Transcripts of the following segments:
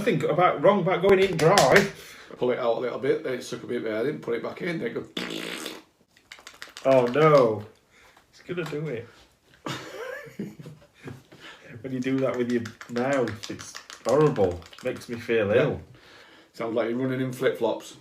nothing wrong about going in dry. Pull it out a little bit, then it suck a bit there, then put it back in, then go... Oh no. It's going to do it. When you do that with your mouth, it's horrible. Makes me feel ill. Sounds like you're running in flip-flops.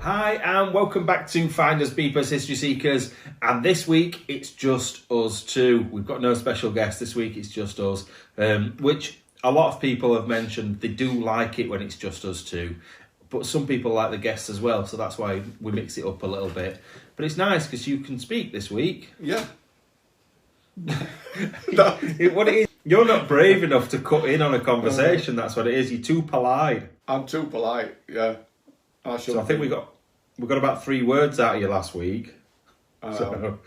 Hi and welcome back to Findersbeepers, History Seekers, and this week it's just us two. We've got no special guest this week, it's just us, which a lot of people have mentioned they do like it when it's just us two, but some people like the guests as well, so that's why we mix it up a little bit. But it's nice because you can speak this week. Yeah. What it is, you're not brave enough to cut in on a conversation, that's what it is, you're too polite. I'm too polite, yeah. So I think we got about 3 words out of you last week. So,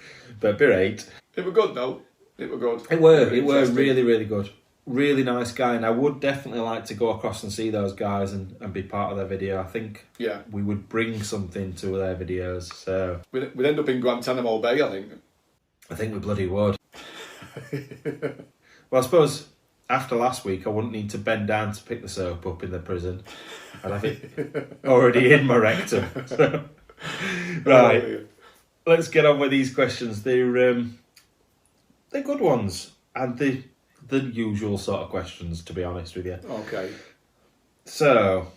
but beer 8. It were good though. It were good. It were really, really good. Really nice guy, and I would definitely like to go across and see those guys and be part of their video. I think we would bring something to their videos. So we'd end up in Guantanamo Bay, I think. I think we bloody would. Well, I suppose after last week, I wouldn't need to bend down to pick the soap up in the prison. I'd have it already in my rectum. So, right, let's get on with these questions. They're good ones, and the usual sort of questions, to be honest with you. Okay. So,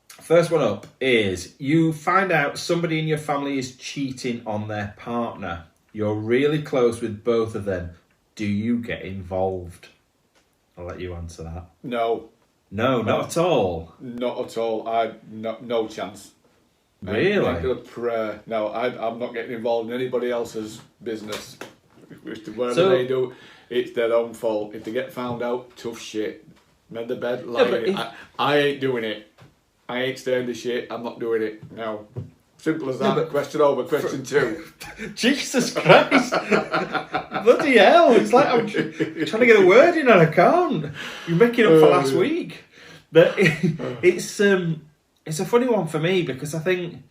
first one up is, you find out somebody in your family is cheating on their partner. You're really close with both of them. Do you get involved? I'll let you answer that. No. No, not at all. Not at all. No chance. Really? No, I'm not getting involved in anybody else's business. Whatever they do, it's their own fault. If they get found out, tough shit. Mend the bed, I ain't doing it. I ain't staying the shit. I'm not doing it. No. Simple as that. Question over. Question 2. Jesus Christ! Bloody hell! It's like I'm trying to get a word in and I can't. You're making up for last week. But it's a funny one for me because I think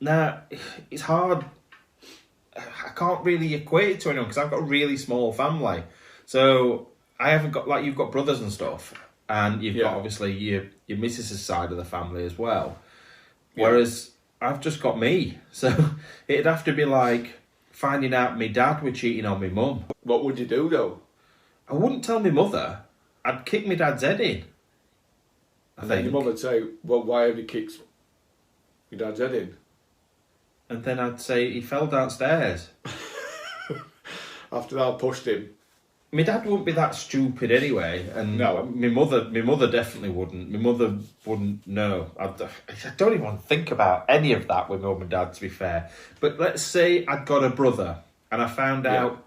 it's hard. I can't really equate it to anyone because I've got a really small family. So I haven't got, like, you've got brothers and stuff, and you've got obviously your missus' side of the family as well. Whereas I've just got me. So it'd have to be like finding out my dad were cheating on my mum. What would you do though? I wouldn't tell my mother. I'd kick my dad's head in. And then your mum would say, well, why have you kicked your dad's head in? And then I'd say he fell downstairs. After I pushed him. My dad wouldn't be that stupid anyway, and no, my mother definitely wouldn't. My mother wouldn't know. I don't even think about any of that with mum and dad, to be fair. But let's say I'd got a brother, and I found out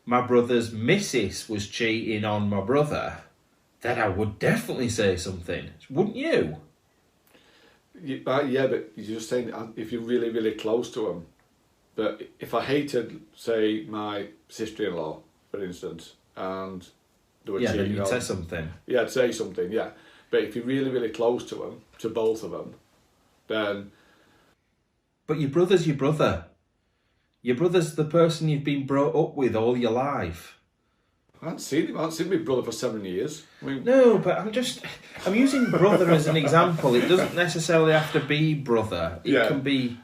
my brother's missus was cheating on my brother, then I would definitely say something, wouldn't you? But you're just saying if you're really, really close to them. But if I hated, say, my sister-in-law, for instance, and they were cheating then you'd on, say something. Yeah, I'd say something, yeah. But if you're really, really close to them, to both of them, then... But your brother's your brother. Your brother's the person you've been brought up with all your life. I haven't seen him. I haven't seen my brother for 7 years. I mean... No, but I'm using brother as an example. It doesn't necessarily have to be brother. It can be...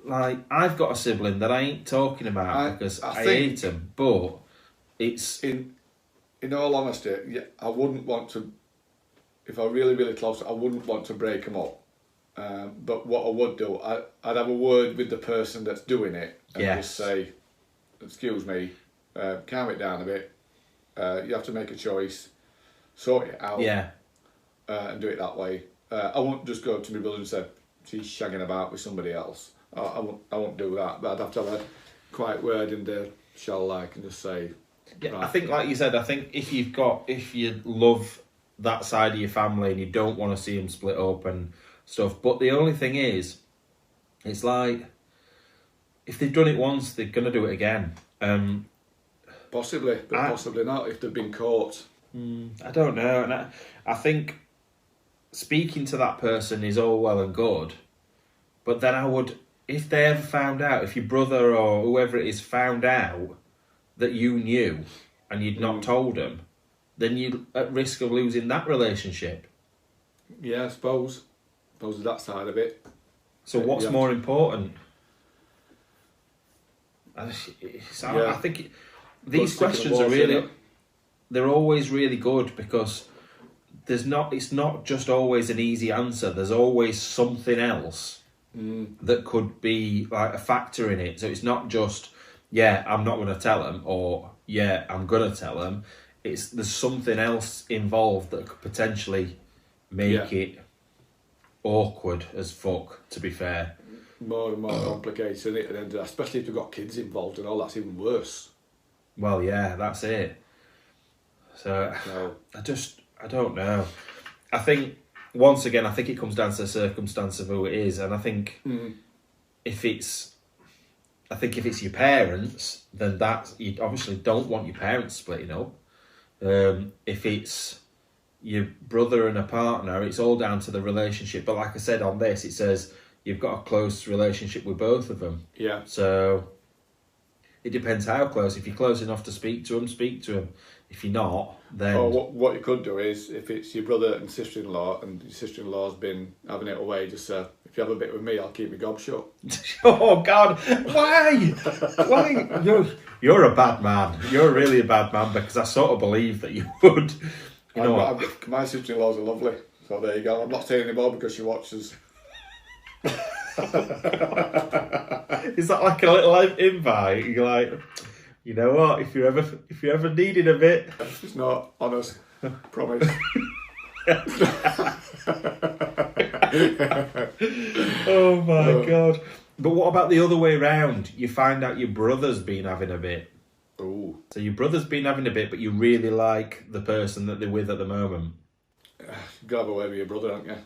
Like, I've got a sibling that I ain't talking about because I hate him, but it's... In all honesty, I wouldn't want to... If I'm really, really close, I wouldn't want to break them up. But what I would do, I'd have a word with the person that's doing it and just say, excuse me, calm it down a bit. You have to make a choice, sort it out, and do it that way. I won't just go to my brother and say, she's shagging about with somebody else. I won't do that, but I'd have to have a quiet word and shall like and just say, Yeah, right. I think, like you said, I think if you love that side of your family and you don't want to see them split up and stuff, but the only thing is, it's like, if they've done it once, they're going to do it again. Possibly, but possibly not if they've been caught. I don't know, and I think speaking to that person is all well and good, but then I would, if they ever found out, if your brother or whoever it is found out that you knew and you'd not told them, then you're at risk of losing that relationship. Yeah, I suppose that side of it. So what's more important? I think these questions are really, they're always really good because it's not just always an easy answer. There's always something else that could be like a factor in it. So it's not just, yeah, I'm not going to tell them, or yeah, I'm going to tell them. There's something else involved that could potentially make it awkward as fuck, to be fair. More and more complicated, isn't it? And especially if you've got kids involved and all, that's even worse. Well, yeah, that's it. So I don't know. I think, once again, I think it comes down to the circumstance of who it is, and I think if it's your parents, then you obviously don't want your parents splitting up. If it's your brother and a partner, it's all down to the relationship. But like I said on this, it says you've got a close relationship with both of them. Yeah. So it depends how close. If you're close enough to speak to them, speak to them. If you're not, then... Or what you could do is, if it's your brother and sister-in-law, and your sister-in-law's been having it away, just say, if you have a bit with me, I'll keep my gob shut. Oh, God. Why? Why? You're a bad man. You're really a bad man, because I sort of believe that you would. You know what? My sister-in-laws are lovely, so there you go. I'm not saying anymore because she watches. Is that like a little invite? You're like, you know what? If you ever needed a bit, it's not honest. Promise. Oh my God! But what about the other way around? You find out your brother's been having a bit. Ooh. So your brother's been having a bit, but you really like the person that they're with at the moment. You gotta have a way with your brother, haven't you?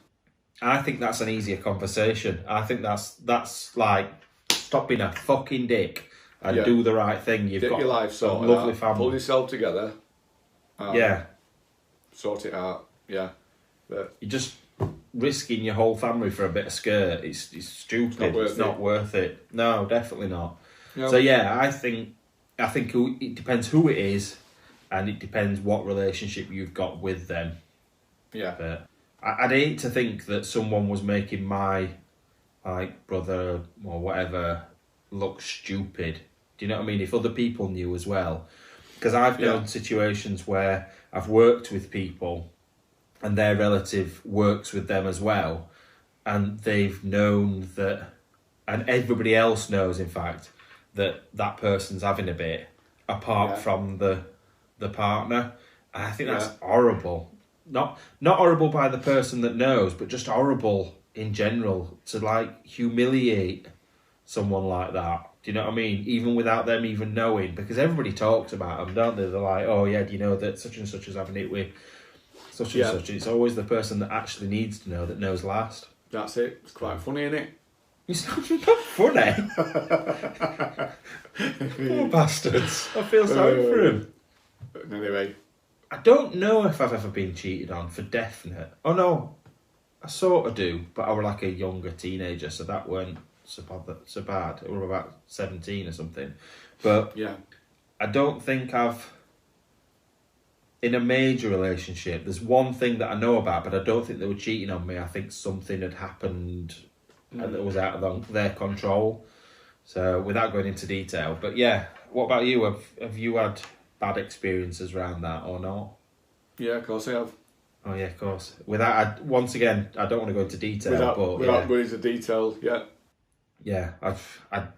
I think that's an easier conversation. I think that's like, stop being a fucking dick and do the right thing. You've got your life sorted a lovely out, family. pull yourself together. Sort it out. Yeah. But you're just risking your whole family for a bit of skirt. It's stupid. It's not worth it. No, definitely not. Yep. So yeah, I think it depends who it is, and it depends what relationship you've got with them. Yeah. But I'd hate to think that someone was making my brother or whatever look stupid. Do you know what I mean? If other people knew as well. Because I've known situations where I've worked with people and their relative works with them as well, and they've known that, and everybody else knows, in fact, that person's having a bit, apart from the partner. And I think that's horrible. Not horrible by the person that knows, but just horrible in general to like humiliate someone like that. Do you know what I mean? Even without them even knowing, because everybody talks about them, don't they? They're like, oh yeah, do you know that such and such is having it with such and such? It's always the person that actually needs to know that knows last. That's it. It's quite funny, isn't it? It's not funny. Poor bastards. I feel sorry for him. Anyway. I don't know if I've ever been cheated on for definite. Oh no, I sort of do, but I was like a younger teenager, so that weren't so bad. It was about 17 or something. But I don't think I've, in a major relationship, there's one thing that I know about, but I don't think they were cheating on me. I think something had happened and that was out of their control. So without going into detail, but yeah, what about you? Have you had bad experiences around that or not? Yeah, of course I have. Oh yeah, of course. Once again, I don't want to go into detail, without going into detail, yeah, I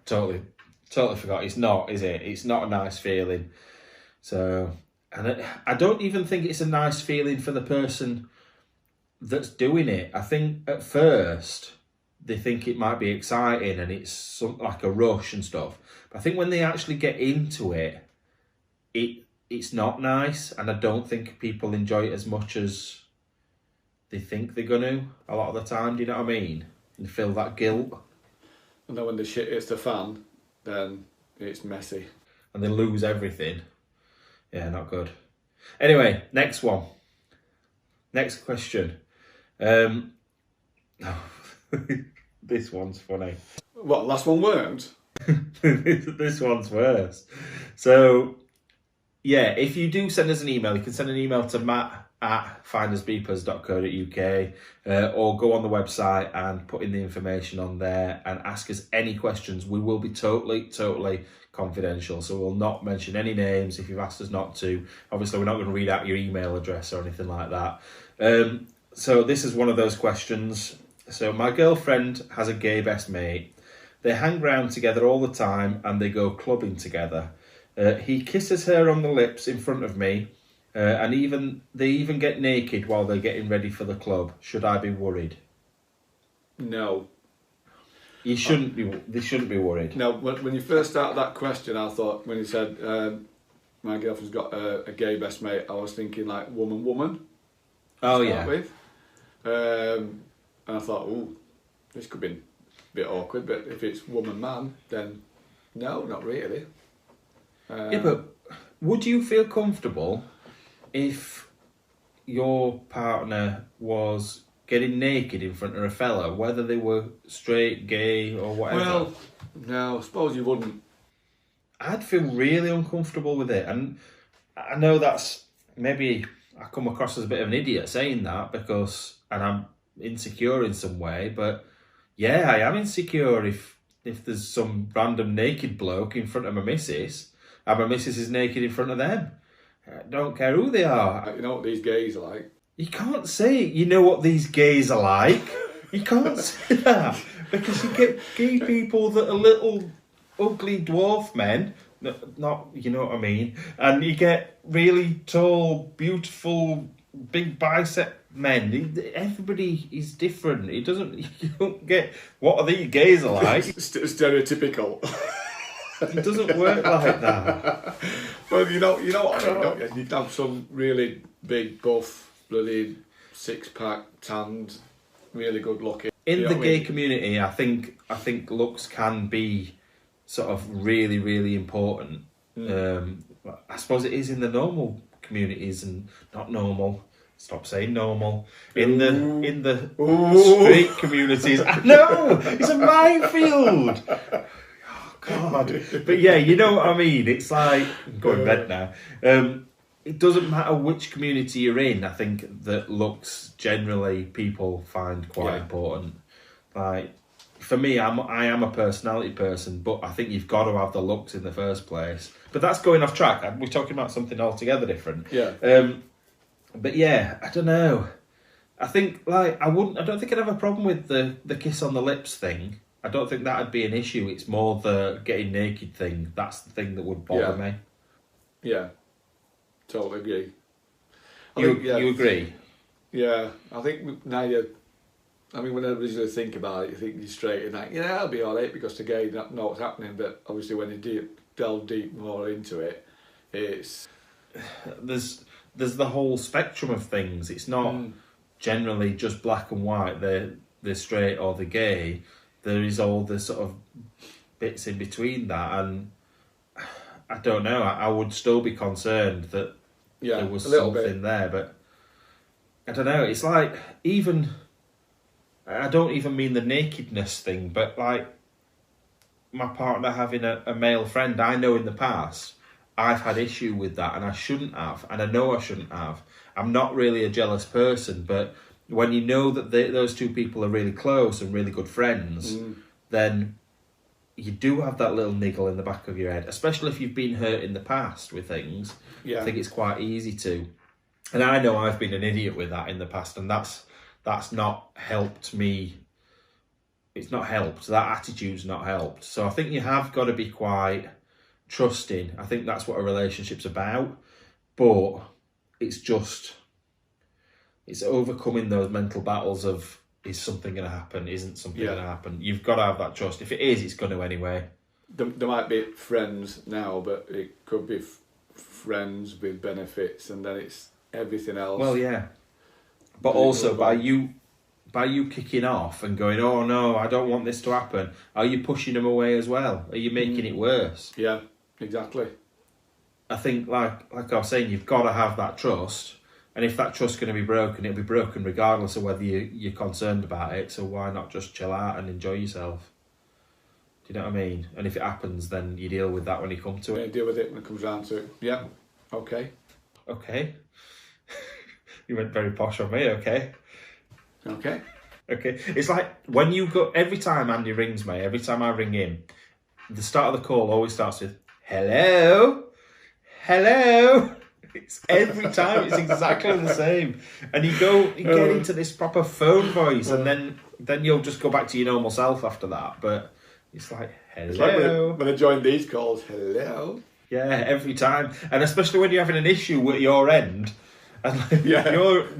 totally forgot. It's not, is it? It's not a nice feeling. So, and I don't even think it's a nice feeling for the person that's doing it. I think at first they think it might be exciting and it's like a rush and stuff. But I think when they actually get into it, it's not nice, and I don't think people enjoy it as much as they think they're gonna a lot of the time. Do you know what I mean? And feel that guilt. And then when the shit hits the fan, then it's messy. And they lose everything. Yeah, not good. Anyway, next one. Next question. This one's funny. What, last one weren't? This one's worse. So, yeah, if you do send us an email, you can send an email to matt@findersbeepers.co.uk or go on the website and put in the information on there and ask us any questions. We will be totally confidential, so we'll not mention any names if you've asked us not to. Obviously, we're not going to read out your email address or anything like that. So this is one of those questions. So my girlfriend has a gay best mate. They hang round together all the time and they go clubbing together. He kisses her on the lips in front of me, and they even get naked while they're getting ready for the club. Should I be worried? No. You shouldn't be. They shouldn't be worried. No. When you first started that question, I thought when you said my girlfriend's got a gay best mate, I was thinking like woman. Oh yeah. With. And I thought, ooh, this could be a bit awkward. But if it's woman-man, then no, not really. Yeah, but would you feel comfortable if your partner was getting naked in front of a fella, whether they were straight, gay, or whatever? Well, no, I suppose you wouldn't. I'd feel really uncomfortable with it, and I know that's maybe I come across as a bit of an idiot saying that and I'm insecure in some way, but yeah, I am insecure if there's some random naked bloke in front of my missus and my missus is naked in front of them. I don't care who they are. You know what these gays are like? You can't say, you know what these gays are like. You can't say that, because you get gay people that are little ugly dwarf men, not, you know what I mean, and you get really tall, beautiful, big bicep men. Everybody is different. You don't get, what are these gays are like? Stereotypical. It doesn't work like that. Well, you know what I mean, don't you? You'd have some really big, buff, bloody six-pack, tanned, really good looking. In the gay community, I think looks can be sort of really, really important. I suppose it is in the normal communities and not normal. Stop saying normal. In the straight communities. No, it's a minefield. Oh God! But yeah, you know what I mean. It's like I'm going to bed now. It doesn't matter which community you're in. I think that looks generally people find quite important. Like for me, I am a personality person, but I think you've got to have the looks in the first place. But that's going off track. We're talking about something altogether different. Yeah. But yeah, I don't know. I think I don't think I'd have a problem with the kiss on the lips thing. I don't think that'd be an issue. It's more the getting naked thing. That's the thing that would bother me. Yeah. Totally agree. You agree? Yeah, I think now when I originally think about it, you think you're straight and like, yeah, I'll be alright because the gay don't know what's happening, but obviously when you delve deep more into it, it's... There's the whole spectrum of things. It's not generally just black and white, they're straight or they're gay. There is all the sort of bits in between that, and I don't know, I would still be concerned that there was something there, but I don't know, it's like, even, I don't even mean the nakedness thing, but like my partner having a male friend, I know in the past I've had issue with that, and I shouldn't have, and I know I shouldn't have. I'm not really a jealous person, but when you know that those two people are really close and really good friends, then you do have that little niggle in the back of your head, especially if you've been hurt in the past with things. Yeah. I think it's quite easy to. And I know I've been an idiot with that in the past, and that's not helped me. It's not helped. That attitude's not helped. So I think you have got to be quite trusting. I think that's what a relationship's about. But it's overcoming those mental battles of is something going to happen? Isn't something Yeah. going to happen? You've got to have that trust. If it is, it's going to anyway. There might be friends now, but it could be friends with benefits, and then it's everything else. Well, yeah. But also by you kicking off and going, oh no, I don't want this to happen, are you pushing them away as well? Are you making it worse? Yeah, exactly. I think, like I was saying, you've got to have that trust. And if that trust's going to be broken, it'll be broken regardless of whether you're concerned about it. So why not just chill out and enjoy yourself? Do you know what I mean? And if it happens, then you deal with that when you come to it. Deal with it when it comes round to it. Yeah, okay. Okay. You went very posh on me, okay. Okay. Okay. It's like when you go, every time Andy rings me, every time I ring him, the start of the call always starts with, hello, hello. It's every time, it's exactly the same. And you get into this proper phone voice, and then you'll just go back to your normal self after that. But it's like, hello. It's like when I join these calls, hello. Yeah, every time. And especially when you're having an issue at your end, and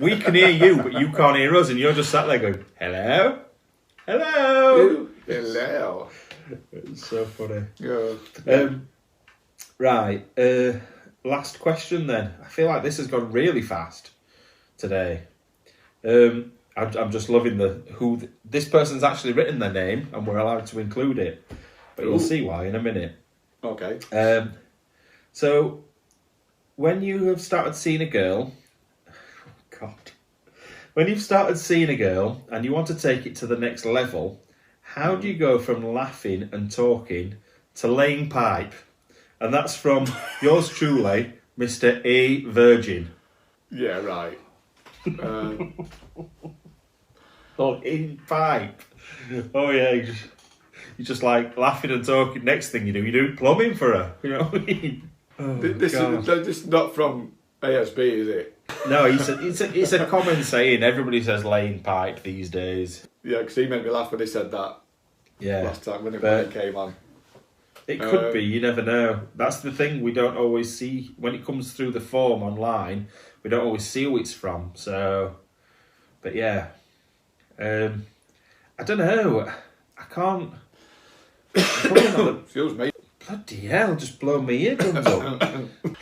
we can hear you, but you can't hear us, and you're just sat there going, hello? Hello? Ooh, hello. It's so funny. Yeah. Right. Last question then. I feel like this has gone really fast today. I'm just loving this person's actually written their name, and we're allowed to include it. But you'll see why in a minute. Okay. So, when you have started seeing a girl, when you've started seeing a girl and you want to take it to the next level, how do you go from laughing and talking to laying pipe? And that's from yours truly, Mr. A. Virgin. Yeah, right. In pipe. Oh yeah, you just like laughing and talking. Next thing you do plumbing for her. You know what I mean? Oh, this is not from ASB, is it? No, it's a common saying. Everybody says laying pipe these days. Yeah, because he made me laugh when he said that last time when it came on. It could be, you never know. That's the thing we don't always see. When it comes through the form online, we don't always see who it's from. So, but yeah. I don't know. I can't... Excuse me. Bloody hell, just blow my eardrums up.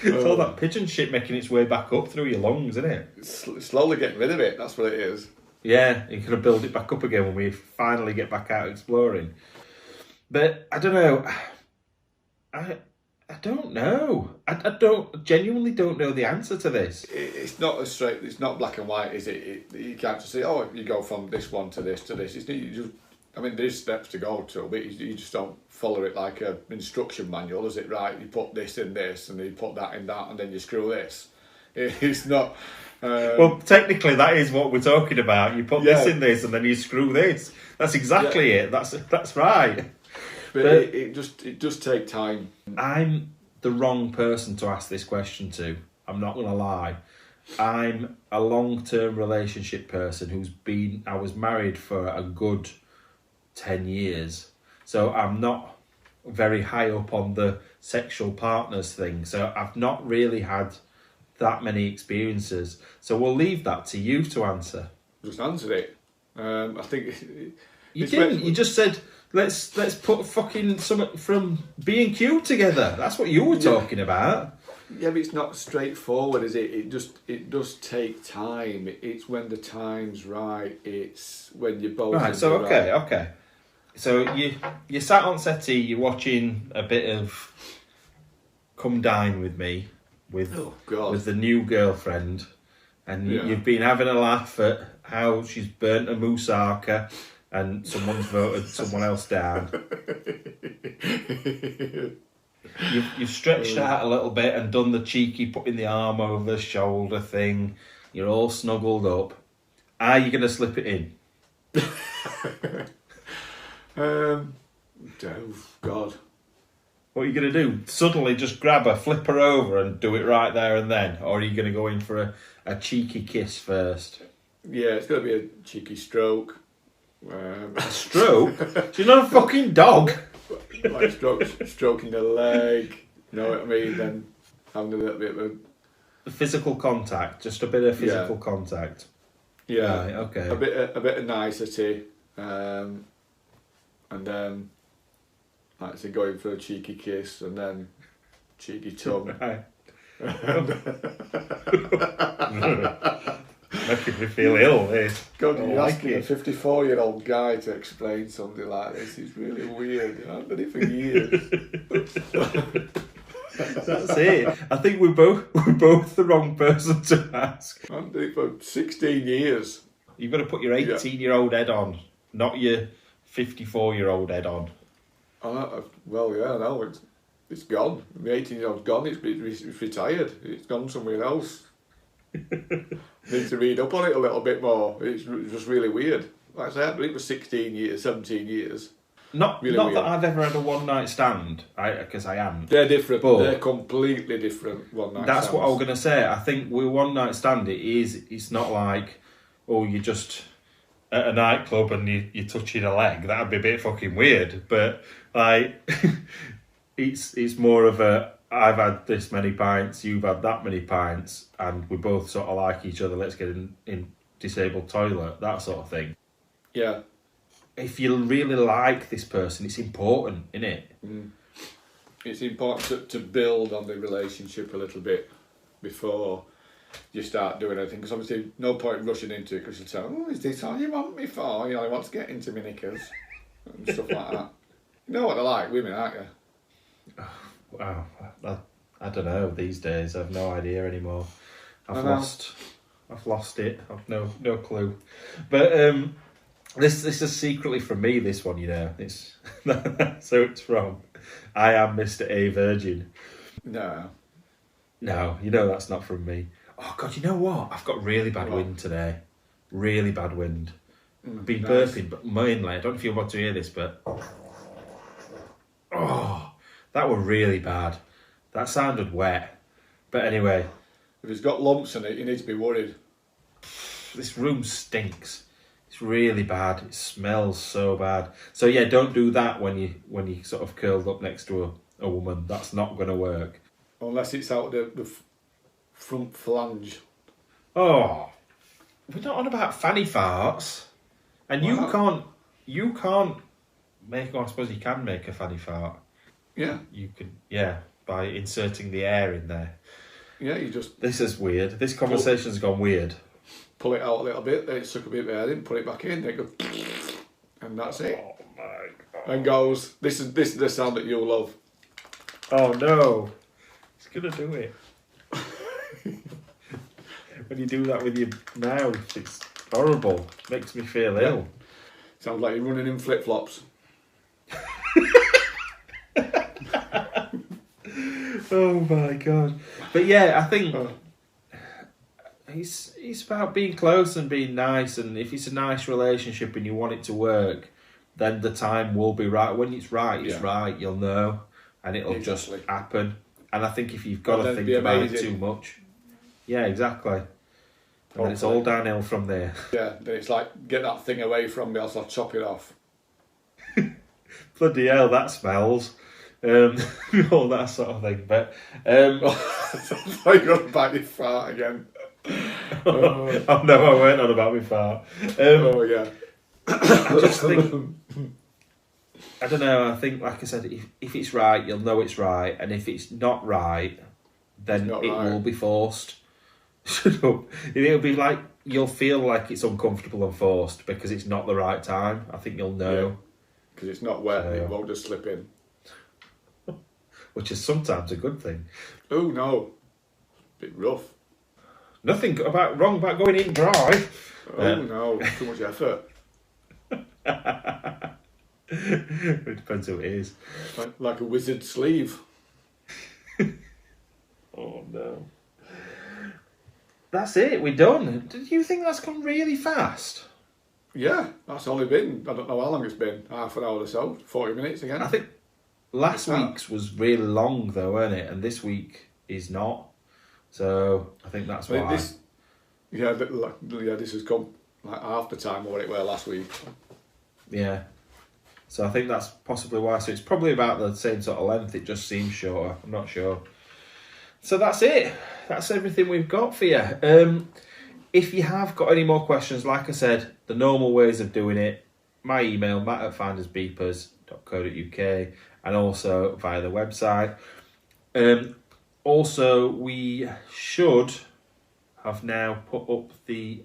It's all that pigeon shit making its way back up through your lungs, isn't it? Slowly getting rid of it, that's what it is. Yeah, you're going to build it back up again when we finally get back out exploring. But, I don't know... I don't know. I genuinely don't know the answer to this. It's not as straight. It's not black and white, is it? You can't just say, "Oh, you go from this one to this to this." There's steps to go to, but you just don't follow it like an instruction manual, is it? Right? You put this in this, and then you put that in that, and then you screw this. It's not. Well, technically, that is what we're talking about. You put this in this, and then you screw this. That's exactly it. That's right. But it just take time. I'm the wrong person to ask this question to. I'm not going to lie. I'm a long-term relationship person I was married for a good 10 years. So I'm not very high up on the sexual partners thing. So I've not really had that many experiences. So we'll leave that to you to answer. Just answered it. I think... You didn't. You just said... Let's put fucking something from B&Q together. That's what you were talking about. Yeah, but it's not straightforward, is it? It does take time. It's when the time's right. It's when you're both right. So okay. So you sat on settee. You're watching a bit of Come Dine with Me with the new girlfriend, and you've been having a laugh at how she's burnt a moussaka. And someone's voted someone else down. You've stretched out a little bit and done the cheeky putting the arm over the shoulder thing. You're all snuggled up. Are you going to slip it in? Oh, God. What are you going to do? Suddenly just grab her, flip her over and do it right there and then? Or are you going to go in for a cheeky kiss first? Yeah, it's going to be a cheeky stroke. A stroke? She's not a fucking dog. Like stroking the leg, you know what I mean? Then having a little bit of physical contact, just a bit of physical contact. Yeah, Right, okay. a bit of nicety, and then like I say, going for a cheeky kiss and then cheeky tongue. Right. Making me feel ill, this. God, I you're like asking a it. 54-year-old guy to explain something like this. It's really weird. I've done it for years. That's it. I think we're both the wrong person to ask. I've done it for 16 years. You've got to put your 18-year-old head on, not your 54-year-old head on. Well, yeah, no, it's gone. My 18-year-old's gone. It's retired. It's gone somewhere else. Need to read up on it a little bit more. It's just really weird. Like I said, I've done it for 16 years, 17 years. Not Really that weird. I've ever had a one-night stand, because I am. They're different. But They're completely different one-night that's stands. what I was going to say. I think with one-night stand, it's not like, oh, you're just at a nightclub and you're touching a leg. That'd be a bit fucking weird. But, like, it's more of a, I've had this many pints, you've had that many pints, and we both sort of like each other, let's get in disabled toilet, that sort of thing. Yeah. If you really like this person, it's important, isn't it? It's important to build on the relationship a little bit before you start doing anything. Because obviously, no point rushing into it because you'll say, oh, is this all you want me for? You know, I want to get into my knickers and stuff like that. You know what they're like, women, aren't you? Wow, I don't know these days. I've no idea anymore. I've lost it. I've no clue. But this is secretly from me. This one, you know. It's so it's from. I am Mr. A Virgin. No. No, you know that's not from me. Oh God, you know what? I've got really bad wind today. Really bad wind. I've been burping, but mainly, I don't know if you want to hear this, but oh, that were really bad. That sounded wet. But anyway, If it's got lumps in it, you need to be worried. this room stinks. It's really bad. It smells so bad. So yeah, don't do that when you sort of curled up next to a woman. That's not going to work. Unless it's out the front flange. Oh, we're not on about fanny farts. And you can't make. Well, I suppose you can make a fanny fart. Yeah. You can, yeah, by inserting the air in there. Yeah, you just This is weird. This conversation's gone weird. pull it out a little bit, then it suck a bit of air in, put it back in, then go, and that's it. Oh my God. And goes. This is the sound that you'll love. Oh no. It's gonna do it. When you do that with your mouth, it's horrible. Makes me feel ill. Sounds like you're running in flip flops. Oh my God. But yeah, I think it's about being close and being nice, and if it's a nice relationship and you want it to work, then the time will be right. When it's right, it's right, you'll know, and it'll just happen. And I think if you've got to think about it too much, yeah, exactly. And then it's all downhill from there. Yeah, then it's like, get that thing away from me, else I'll chop it off. Bloody hell, that smells. All that sort of thing. But Sounds like you're about your fart again. oh no, I weren't on about my fart. Oh yeah. I just think, I don't know, I think, like I said, if it's right, you'll know it's right, and if it's not right, then it will be forced. Shut up. It'll be like, you'll feel like it's uncomfortable and forced because it's not the right time. I think you'll know. Because it's not wet, it won't just slip in. Which is sometimes a good thing. Oh no, bit rough. Nothing wrong about going in dry. Oh no, too much effort. It depends who it is. Like a wizard sleeve. Oh no. That's it, we're done. Did you think that's gone really fast? Yeah, that's only been, I don't know how long it's been, half an hour or so, 40 minutes again. I think last week's was really long though, weren't it? And this week is not. So I think that's why. This has come like half the time of what it were last week. Yeah. So I think that's possibly why. So it's probably about the same sort of length, it just seems shorter. I'm not sure. So that's it. That's everything we've got for you. if you have got any more questions, like I said, the normal ways of doing it, my email, matt@findersbeepers.co.uk, and also via the website. Also, we should have now put up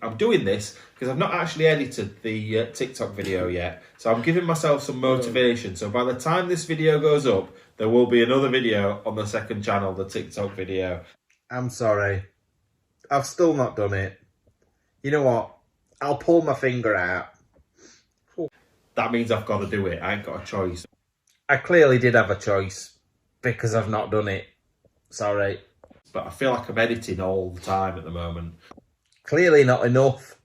I'm doing this because I've not actually edited the TikTok video yet. So I'm giving myself some motivation. So by the time this video goes up, there will be another video on the second channel, the TikTok video. I'm sorry. I've still not done it. You know what? I'll pull my finger out. That means I've got to do it. I ain't got a choice. I clearly did have a choice because I've not done it. Sorry. But I feel like I'm editing all the time at the moment. Clearly not enough.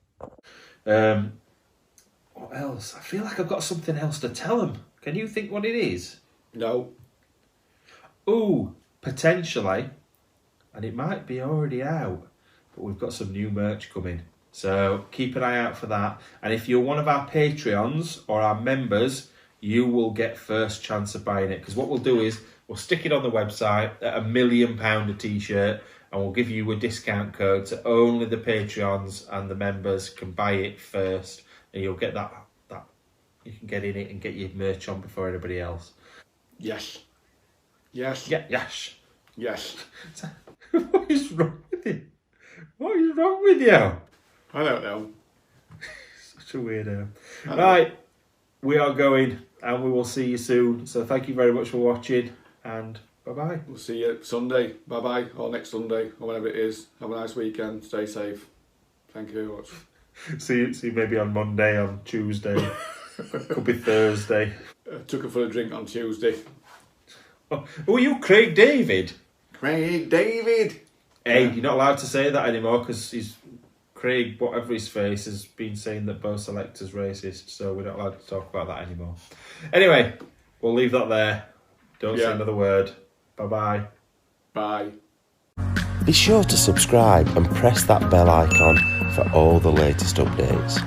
What else? I feel like I've got something else to tell them. Can you think what it is? No. Ooh, potentially. And it might be already out. But we've got some new merch coming. So keep an eye out for that. And if you're one of our Patreons or our members, you will get first chance of buying it. Because what we'll do is we'll stick it on the website at £1 million a t-shirt, and we'll give you a discount code so only the Patreons and the members can buy it first, and you'll get that you can get in it and get your merch on before anybody else. Yes. Yes. Yeah, yes. Yes. What is wrong with you? What is wrong with you? I don't know. Such a weirdo. Right, we are going, and we will see you soon. So thank you very much for watching, and bye-bye. We'll see you Sunday. Bye-bye. Or next Sunday, or whenever it is. Have a nice weekend. Stay safe. Thank you very much. See you maybe on Monday, on Tuesday. Could be Thursday. I took her for a drink on Tuesday. Oh, who are you, Craig David? Craig David! Hey, you're not allowed to say that anymore because he's Craig, whatever his face, has been saying that Bo Selector's racist, so we're not allowed to talk about that anymore. Anyway, we'll leave that there. Don't say another word. Bye-bye. Bye. Be sure to subscribe and press that bell icon for all the latest updates.